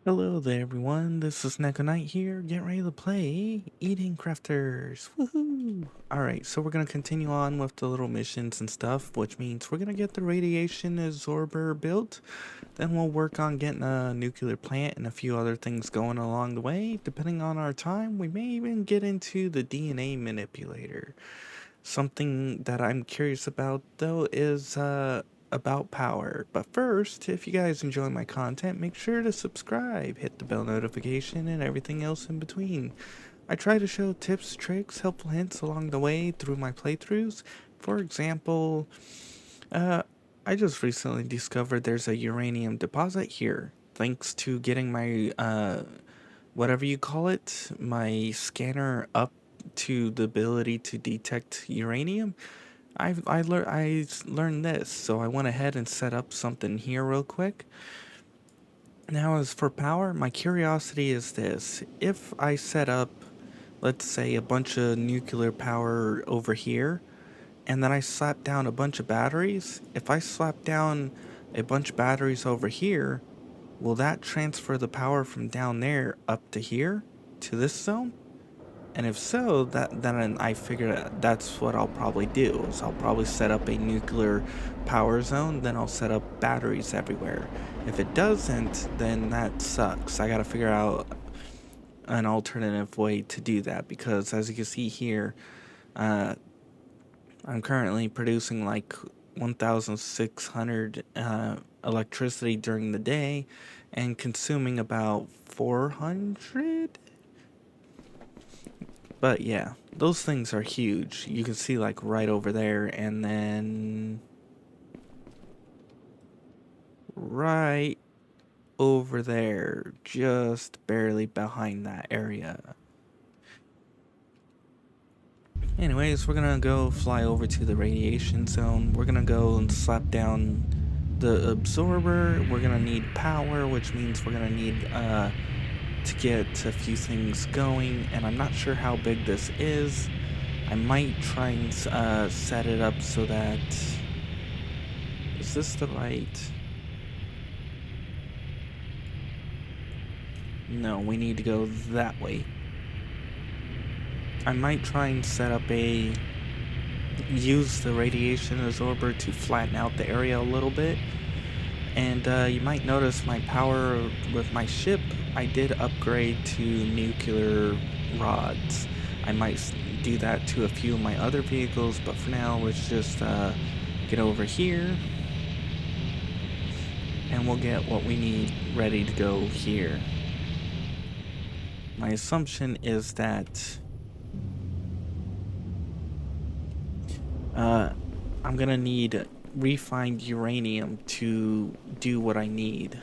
Hello there, everyone. This is Neko here, getting ready to play Eating Crafters. Woohoo! Alright, so we're gonna continue on with the little missions and stuff, which means we're gonna get the radiation absorber built. Then we'll work on getting a nuclear plant and a few other things going along the way. Depending on our time, we may even get into the DNA manipulator. Something that I'm curious about, though, is about power. But first, if you guys enjoy my content, make sure to subscribe, hit the bell notification, and everything else in between. I try to show tips, tricks, helpful hints along the way through my playthroughs. For example, uh, I just recently discovered there's a uranium deposit here. Thanks to getting my, whatever you call it, my scanner up to the ability to detect uranium. I learned this, so I went ahead and set up something here real quick. Now, as for power, my curiosity is this: if I set up, let's say, a bunch of nuclear power over here, and then I slap down a bunch of batteries. If I slap down a bunch of batteries over here, will that transfer the power from down there up to here to this zone? And if so, then I figure that's what I'll probably do. Is I'll probably set up a nuclear power zone, then I'll set up batteries everywhere. If it doesn't, then that sucks. I gotta figure out an alternative way to do that because, as you can see here, I'm currently producing like 1,600 electricity during the day and consuming about 400. But yeah, those things are huge. You can see like right over there, and then right over there, just barely behind that area. Anyways, we're gonna go fly over to the radiation zone. We're gonna go and slap down the absorber. We're gonna need power, which means we're gonna need to get a few things going, and I'm not sure how big this is. I might try and set it up so that... Is this the right... No, we need to go that way. I might try and set up a... use the radiation absorber to flatten out the area a little bit. And you might notice my power with my ship, I did upgrade to nuclear rods. I might do that to a few of my other vehicles, but for now, let's just get over here. And we'll get what we need ready to go here. My assumption is that I'm gonna need refined uranium to do what I need.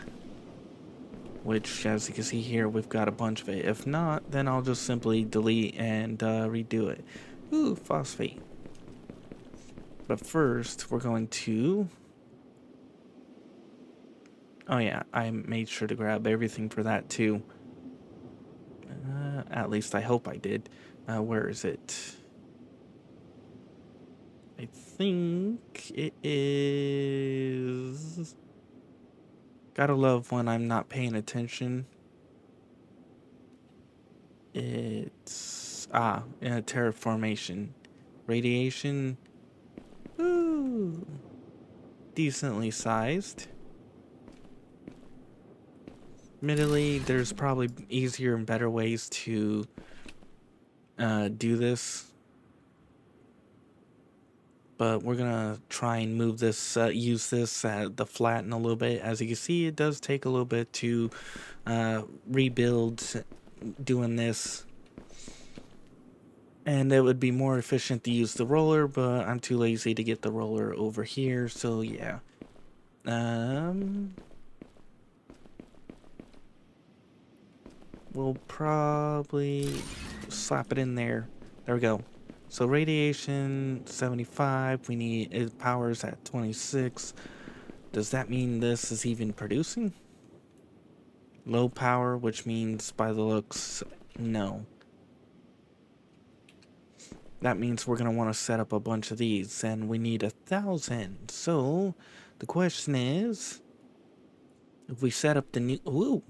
Which, as you can see here, we've got a bunch of it. If not, then I'll just simply delete and redo it. Ooh, phosphate. But first, we're going to... Oh yeah, I made sure to grab everything for that too. At least I hope I did. Where is it? I think it is... Gotta love when I'm not paying attention. It's... terraformation. Radiation. Ooh. Decently sized. Admittedly, there's probably easier and better ways to do this. But we're gonna try and move this, use this at the flatten a little bit. As you can see, it does take a little bit to rebuild doing this. And it would be more efficient to use the roller, but I'm too lazy to get the roller over here, so yeah. We'll probably slap it in there. There we go. So radiation 75, we need it powers at 26. Does that mean this is even producing? Low power, which means by the looks, no. That means we're gonna want to set up a bunch of these, and we need 1,000. So the question is, if we set up the new... Ooh!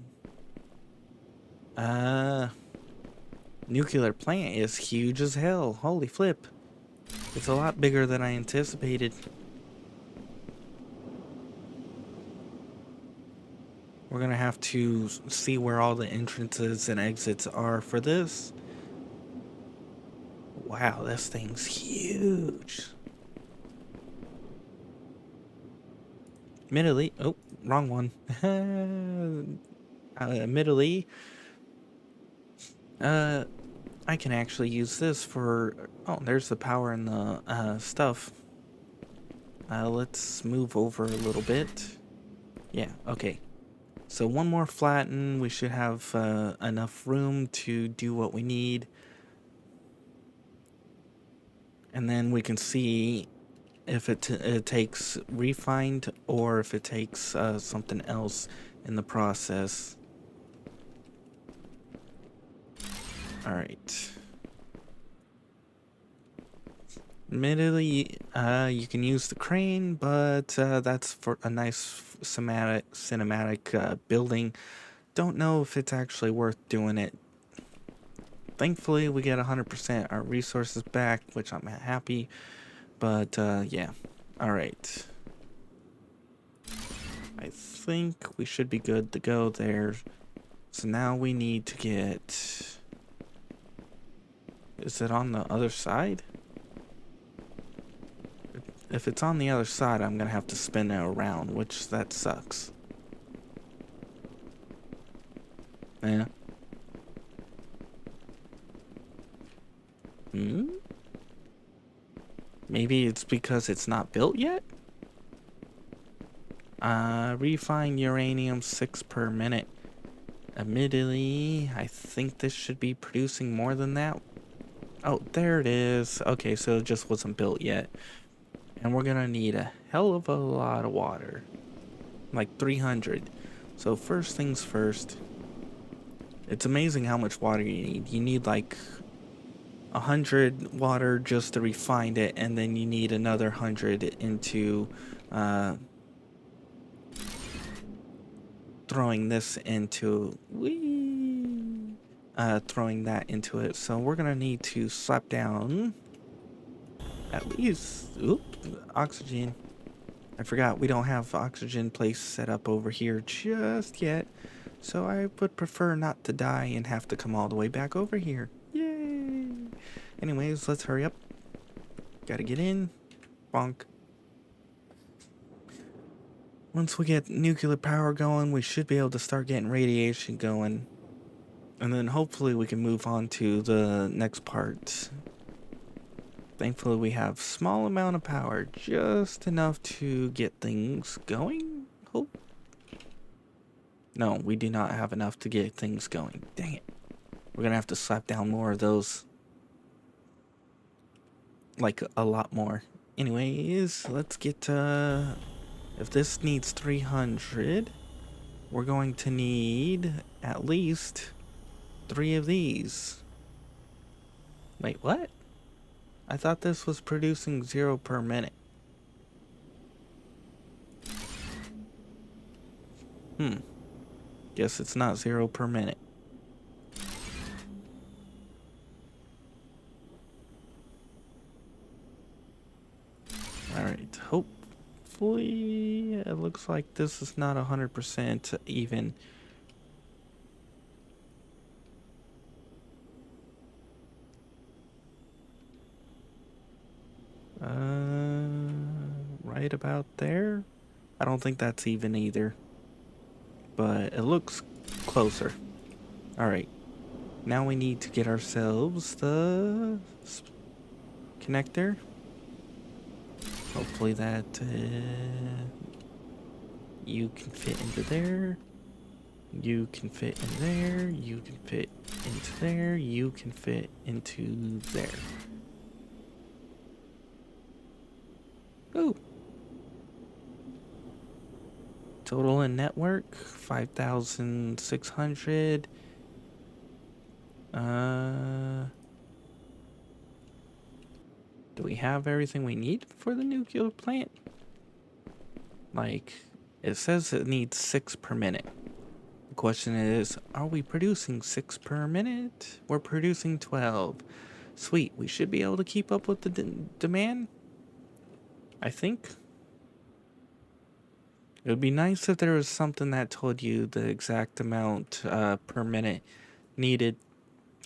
Uh, nuclear plant is huge as hell. Holy flip. It's a lot bigger than I anticipated. We're gonna have to see where all the entrances and exits are for this. Wow, this thing's huge. Admittedly, oh, wrong one. Admittedly, I can actually use this for, oh, there's the power and the stuff. Let's move over a little bit. Yeah, okay. So one more flatten, we should have enough room to do what we need. And then we can see if it takes refined or if it takes something else in the process. All right. Admittedly, you can use the crane, but that's for a nice cinematic building. Don't know if it's actually worth doing it. Thankfully, we get 100% our resources back, which I'm happy. But yeah, all right. I think we should be good to go there. So now we need to get... Is it on the other side? If it's on the other side, I'm gonna have to spin it around, which that sucks. Yeah. Hmm? Maybe it's because it's not built yet? Refine uranium 6 per minute. Admittedly, I think this should be producing more than that. Oh, there it is. Okay, so it just wasn't built yet. And we're gonna need a hell of a lot of water. Like 300. So first things first. It's amazing how much water you need. You need like 100 water just to refine it, and then you need another 100 into throwing this into throwing that into it. So we're gonna need to slap down at least oxygen. I forgot we don't have oxygen place set up over here just yet, so I would prefer not to die and have to come all the way back over here. Yay! Anyways, let's hurry up. Gotta get in. Bonk. Once we get nuclear power going, we should be able to start getting radiation going. And then hopefully we can move on to the next part. Thankfully we have small amount of power, just enough to get things going. Hope. No, we do not have enough to get things going. Dang it. We're gonna have to slap down more of those. Like a lot more. Anyways, let's get if this needs 300, we're going to need at least 3 of these. Wait, what? I thought this was producing 0 per minute. Guess it's not 0 per minute. Alright, hopefully it looks like this is not 100% even. Right about there. I don't think that's even either, but it looks closer. Alright, now we need to get ourselves the connector. Hopefully that you can fit into there. You can fit in there. You can fit into there. You can fit into there. Ooh. Total in network 5,600. Do we have everything we need for the nuclear plant? Like, it says it needs 6 per minute. The question is, are we producing 6 per minute? We're producing 12. Sweet, we should be able to keep up with the demand, I think. It would be nice if there was something that told you the exact amount per minute needed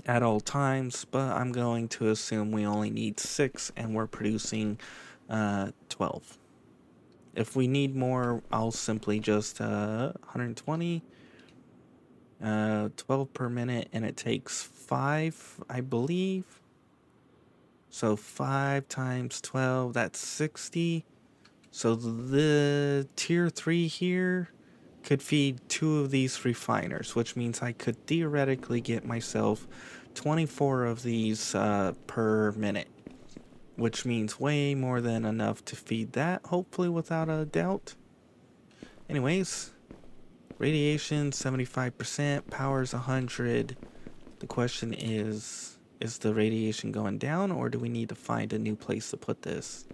at all times, but I'm going to assume we only need 6 and we're producing 12. If we need more, I'll simply just 120, 12 per minute, and it takes 5, I believe. So 5 times 12, that's 60. So the tier 3 here could feed 2 of these refiners, which means I could theoretically get myself 24 of these per minute, which means way more than enough to feed that, hopefully without a doubt. Anyways, radiation 75%, power's 100. The question is the radiation going down, or do we need to find a new place to put this?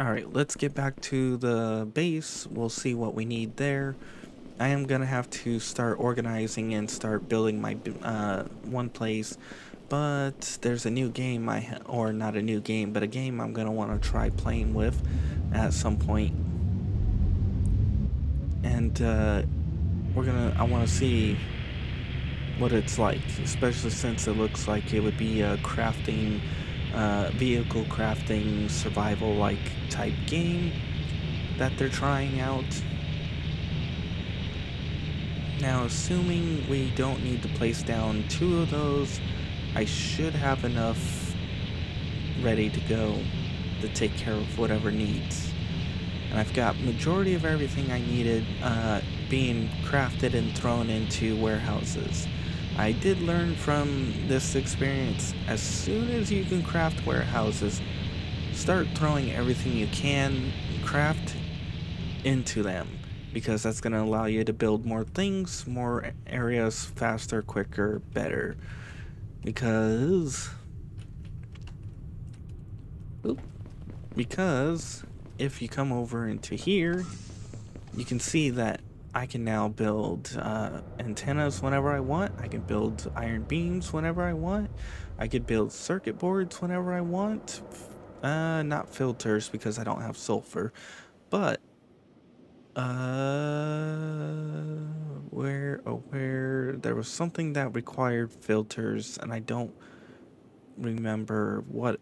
Alright, let's get back to the base. We'll see what we need there. I am going to have to start organizing and start building my one place. But there's a new game, or not a new game, but a game I'm going to want to try playing with at some point. And I want to see what it's like, especially since it looks like it would be a crafting, vehicle crafting, survival-like type game that they're trying out. Now, assuming we don't need to place down 2 of those, I should have enough ready to go to take care of whatever needs. And I've got majority of everything I needed being crafted and thrown into warehouses. I did learn from this experience, as soon as you can craft warehouses, start throwing everything you can craft into them, because that's going to allow you to build more things, more areas, faster, quicker, better. Because if you come over into here, you can see that I can now build antennas whenever I want. I can build iron beams whenever I want. I could build circuit boards whenever I want. Not filters, because I don't have sulfur. But where there was something that required filters, and I don't remember what.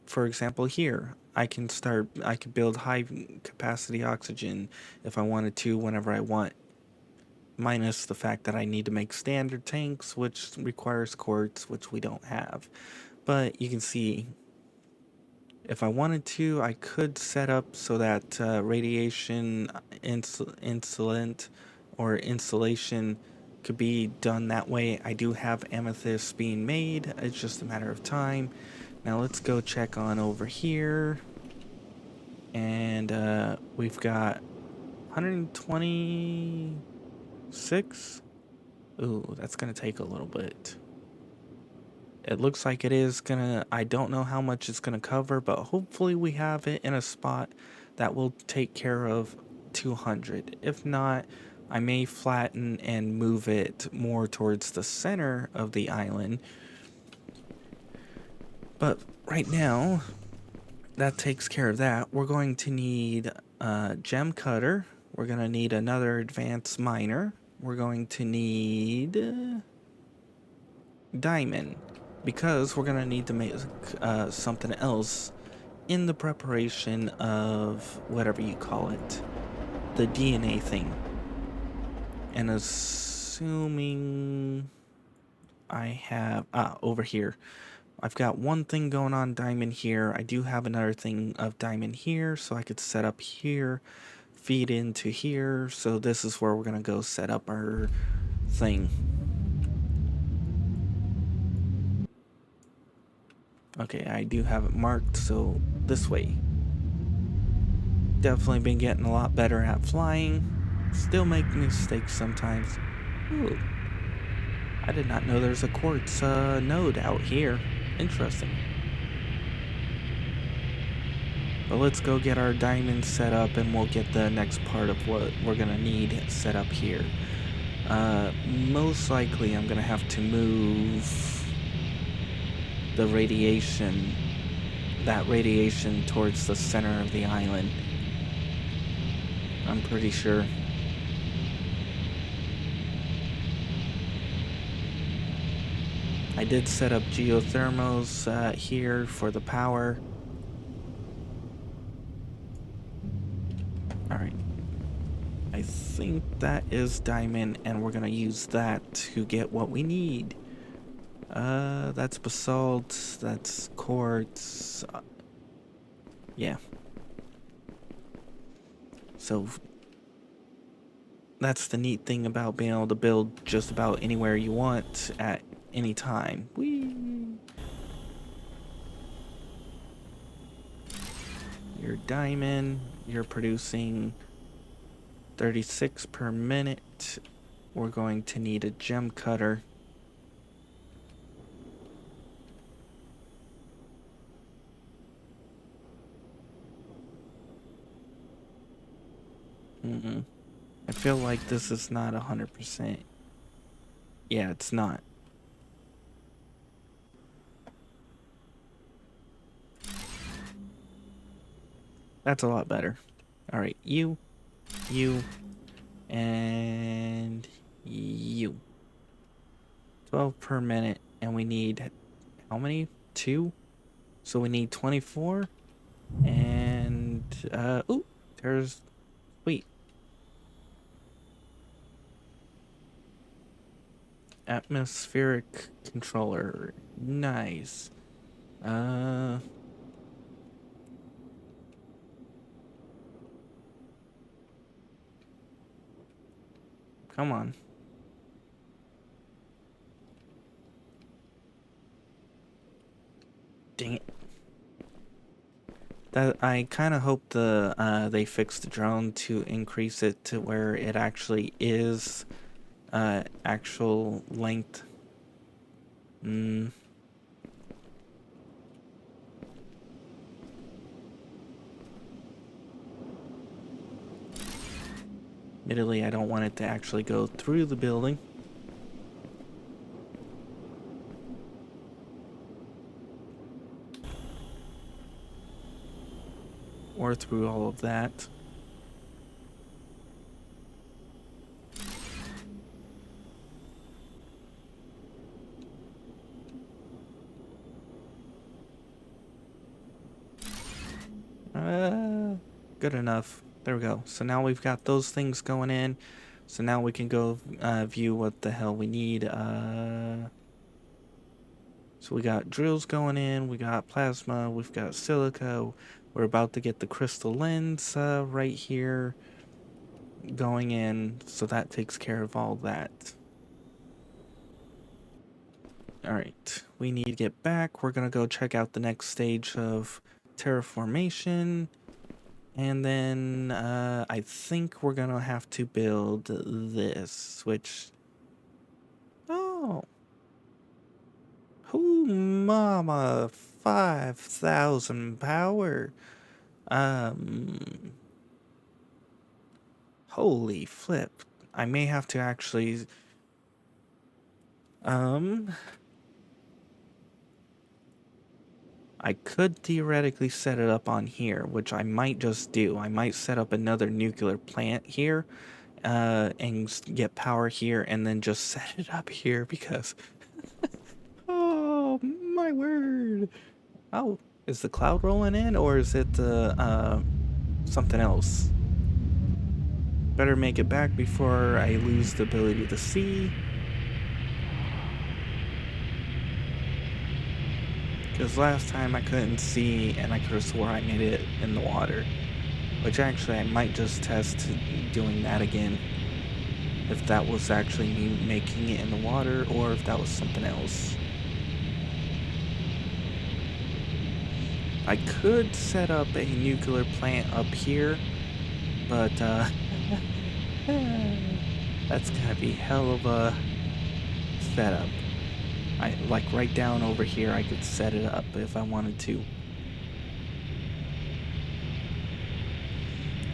For example, here I could build high capacity oxygen if I wanted to, whenever I want, minus the fact that I need to make standard tanks, which requires quartz, which we don't have. But you can see, if I wanted to, I could set up so that radiation insulation could be done that way. I do have amethyst being made. It's just a matter of time. Now let's go check on over here. And we've got 126. Ooh, that's going to take a little bit. It looks like it is going to... I don't know how much it's going to cover, but hopefully we have it in a spot that will take care of 200. If not, I may flatten and move it more towards the center of the island. But right now, that takes care of that. We're going to need a gem cutter. We're going to need another advanced miner. We're going to need diamond, because we're going to need to make something else in the preparation of whatever you call it, the DNA thing. And assuming I have over here, I've got one thing going on diamond here. I do have another thing of diamond here, so I could set up here, feed into here. So this is where we're gonna go set up our thing. Okay, I do have it marked, so this way. Definitely been getting a lot better at flying. Still making mistakes sometimes. Ooh. I did not know there's a quartz node out here. Interesting. But let's go get our diamonds set up and we'll get the next part of what we're gonna need set up here. Most likely I'm gonna have to move the radiation, that radiation towards the center of the island. I'm pretty sure. I did set up geothermals here for the power. Alright. I think that is diamond, and we're gonna use that to get what we need. That's basalt, that's quartz. Yeah. So, that's the neat thing about being able to build just about anywhere you want at any time. Whee! Your diamond, you're producing 36 per minute. We're going to need a gem cutter. I feel like this is not 100%. Yeah, it's not. That's a lot better. Alright, you, and you. 12 per minute, and we need how many? 2? So we need 24. And, ooh, there's, wait. Atmospheric controller. Nice. Come on. Dang it. That I kind of hope they fix the drone to increase it to where it actually is actual length. Admittedly, I don't want it to actually go through the building. Or through all of that. Good enough. There we go. So now we've got those things going in. So now we can go view what the hell we need. So we got drills going in, we got plasma, we've got silica. We're about to get the crystal lens right here going in. So that takes care of all that. Alright, we need to get back. We're gonna go check out the next stage of terraformation. And then I think we're gonna have to build this, which... Oh! Hoo mama, 5,000 power. Holy flip. I may have to actually... I could theoretically set it up on here, which I might just do. I might set up another nuclear plant here, and get power here, and then just set it up here because... Oh, my word. Oh, is the cloud rolling in, or is it something else? Better make it back before I lose the ability to see. Because last time I couldn't see, and I could have swore I made it in the water. Which actually I might just test doing that again. If that was actually me making it in the water, or if that was something else. I could set up a nuclear plant up here, but that's gonna be hell of a setup. Like right down over here, I could set it up if I wanted to.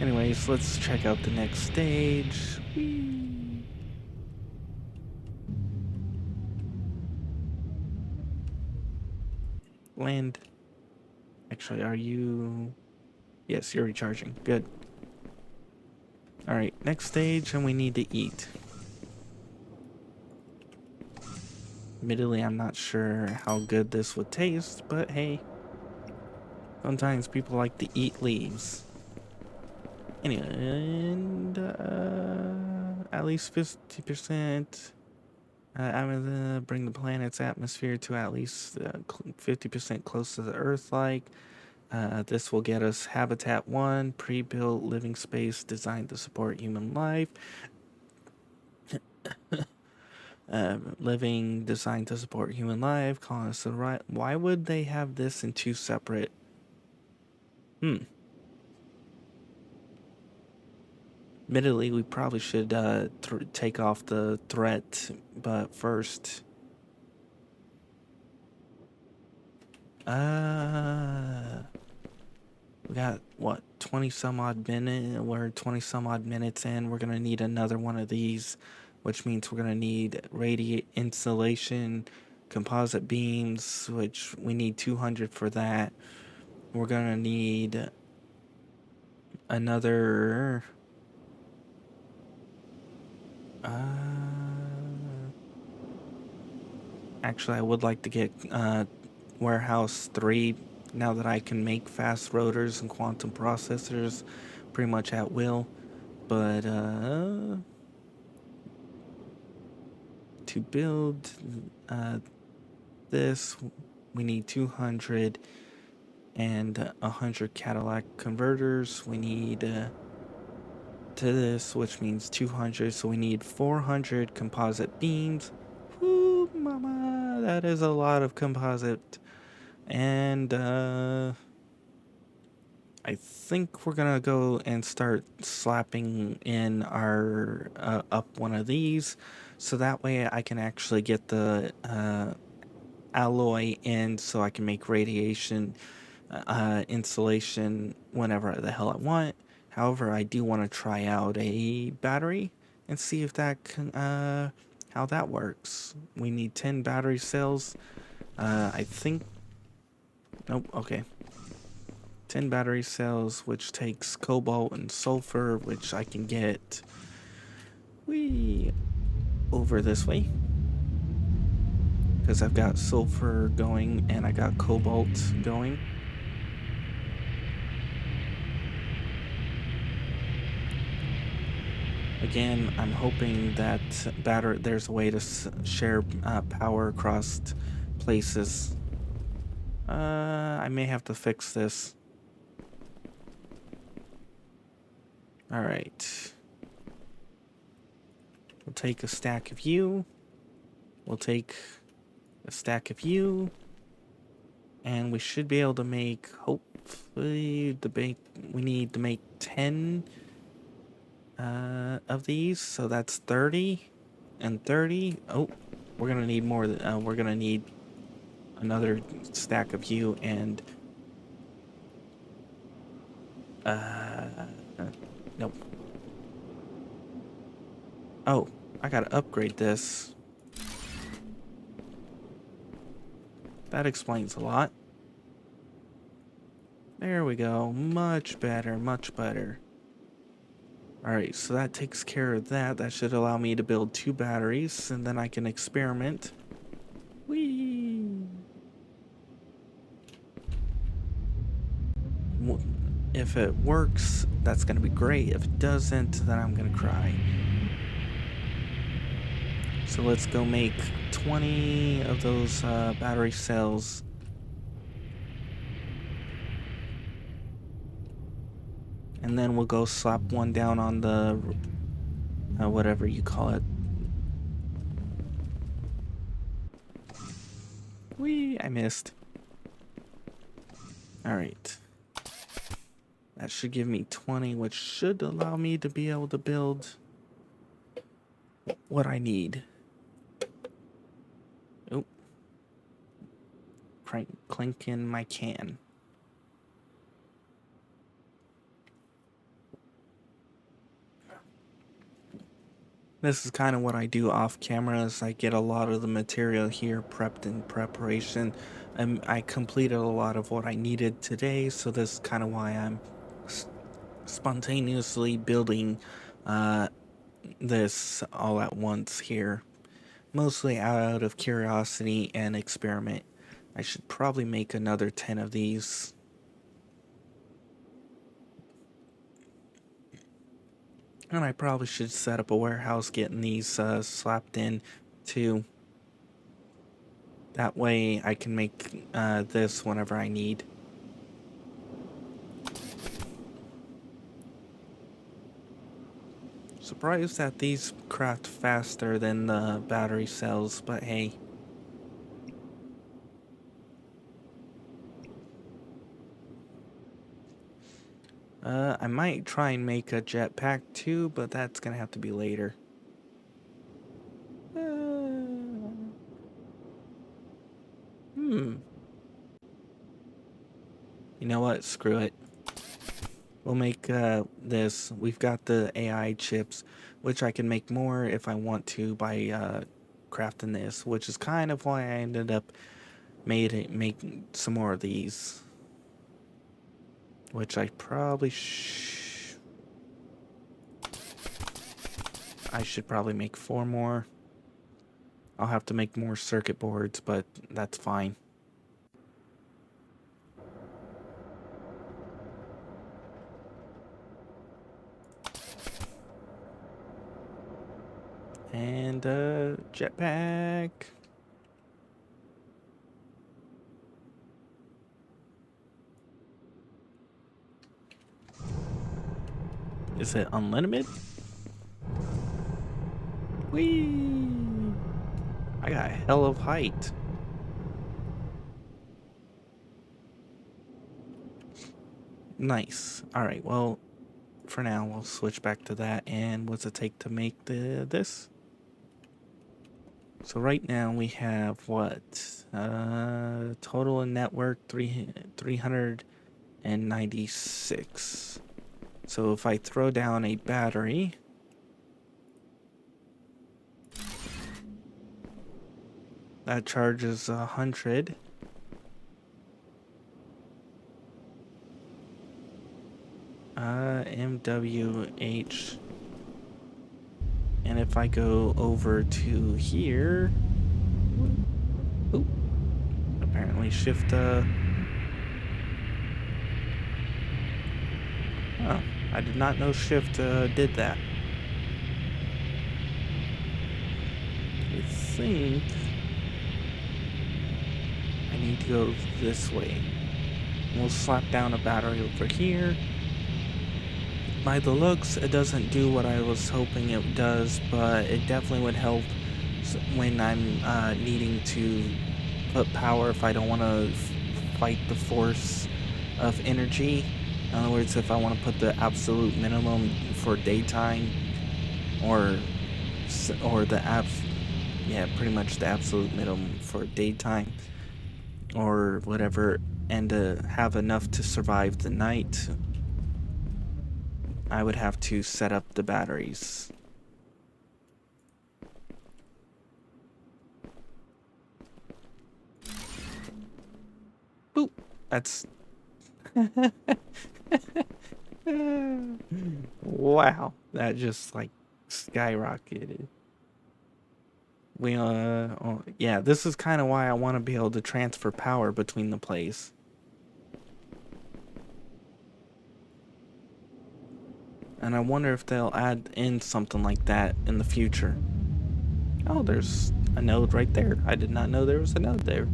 Anyways, let's check out the next stage. Whee! Land. Actually, are you... Yes, you're recharging. Good. Alright, next stage, and we need to eat. Admittedly, I'm not sure how good this would taste, but hey. Sometimes people like to eat leaves. Anyway, and at least 50%. I'm gonna bring the planet's atmosphere to at least 50% close to the Earth-like. This will get us Habitat 1, pre-built living space designed to support human life. Living designed to support human life. Calling us the right. Why would they have this in two separate? Admittedly, we probably should take off the threat, but first, we got what 20 some odd minutes. We're 20 some odd minutes in. We're gonna need another one of these, which means we're gonna need radiate insulation, composite beams, which we need 200 for that. We're gonna need another. Actually, I would like to get Warehouse 3 now that I can make fast rotors and quantum processors pretty much at will. But to build this, we need 200 and 100 Cadillac converters. We need to this, which means 200, so we need 400 composite beams. Woo, mama, that is a lot of composite. And I think we're gonna go and start slapping in our up one of these, so that way I can actually get the alloy in, so I can make radiation insulation whenever the hell I want. However, I do want to try out a battery and see if that can how that works. We need 10 battery cells. I think. Nope. Okay. 10 battery cells, which takes cobalt and sulfur, which I can get over this way. Because I've got sulfur going and I got cobalt going. Again, I'm hoping that there's a way to share power across places. I may have to fix this. Alright. We'll take a stack of you. We'll take a stack of you. And we should be able to make, hopefully, we need to make 10 of these. So that's 30 and 30. Oh, we're going to need more. We're going to need another stack of you and... nope. Oh, I gotta upgrade this. That explains a lot. There we go. Much better, much better. Alright, so that takes care of that. That should allow me to build 2 batteries, and then I can experiment. Whee! If it works, that's gonna be great. If it doesn't, then I'm gonna cry. So let's go make 20 of those battery cells. And then we'll go slap one down on the, whatever you call it. Whee! I missed. Alright. That should give me 20, which should allow me to be able to build what I need. Oh. Clink in my can. This is kind of what I do off camera. Is I get a lot of the material here prepped in preparation. I completed a lot of what I needed today, so this is kind of why I'm spontaneously building this all at once here. Mostly out of curiosity and experiment. I should probably make another 10 of these. And I probably should set up a warehouse getting these slapped in too. That way I can make this whenever I need. Surprised that these craft faster than the battery cells, but hey. I might try and make a jetpack too, but that's gonna have to be later. You know what? Screw it. We'll make this. We've got the AI chips, which I can make more if I want to by crafting this, which is kind of why I ended up making some more of these. Which I probably I should probably make 4 more. I'll have to make more circuit boards, but that's fine. And jetpack. Is it unlimited? Whee! I got a hell of height. Nice. Alright, well, for now, we'll switch back to that. And what's it take to make this? So right now we have what? Total in network 396. So if I throw down a battery, that charges 100. MWH. And if I go over to here, apparently shift, oh, I did not know shift did that. I think I need to go this way. We'll slap down a battery over here. By the looks, it doesn't do what I was hoping it does, but it definitely would help when I'm needing to put power if I don't want to fight the force of energy. In other words, if I want to put the absolute minimum for daytime, or pretty much the absolute minimum for daytime, or whatever, and to have enough to survive the night, I would have to set up the batteries. Boop. That's wow. That just like skyrocketed. Yeah, this is kind of why I want to be able to transfer power between the plays. And I wonder if they'll add in something like that in the future. Oh, there's a node right there. I did not know there was a node there.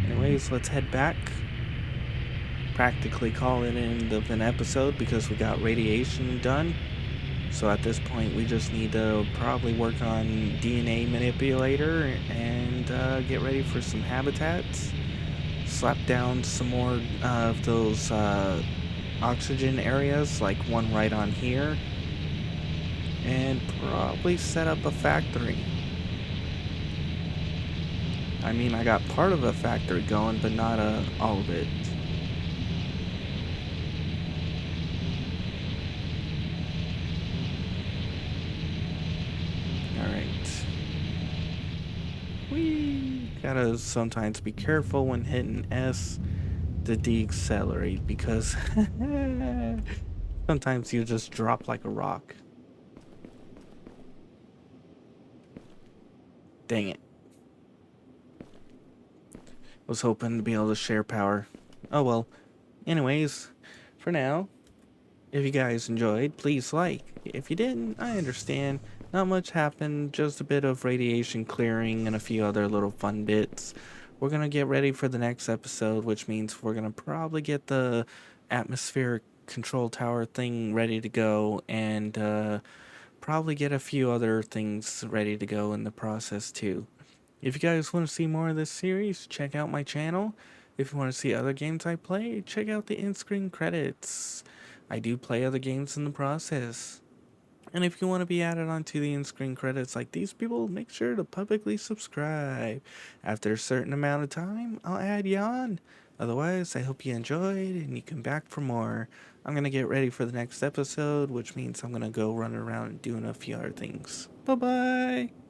Anyways, let's head back. Practically call it end of an episode because we got radiation done. So at this point, we just need to probably work on DNA manipulator and get ready for some habitats. Slap down some more of those oxygen areas, like one right on here, and probably set up a factory. I mean, I got part of a factory going, but not all of it. Gotta sometimes be careful when hitting S to decelerate because sometimes you just drop like a rock. Dang it. Was hoping to be able to share power. Oh well. Anyways, for now, if you guys enjoyed, please like. If you didn't, I understand. Not much happened, just a bit of radiation clearing and a few other little fun bits. We're gonna get ready for the next episode, which means we're gonna probably get the atmospheric control tower thing ready to go and probably get a few other things ready to go in the process too. If you guys want to see more of this series, check out my channel. If you want to see other games I play, check out the in-screen credits. I do play other games in the process. And if you want to be added onto the in-screen credits like these people, make sure to publicly subscribe. After a certain amount of time, I'll add you on. Otherwise, I hope you enjoyed and you come back for more. I'm going to get ready for the next episode, which means I'm going to go run around doing a few other things. Bye-bye!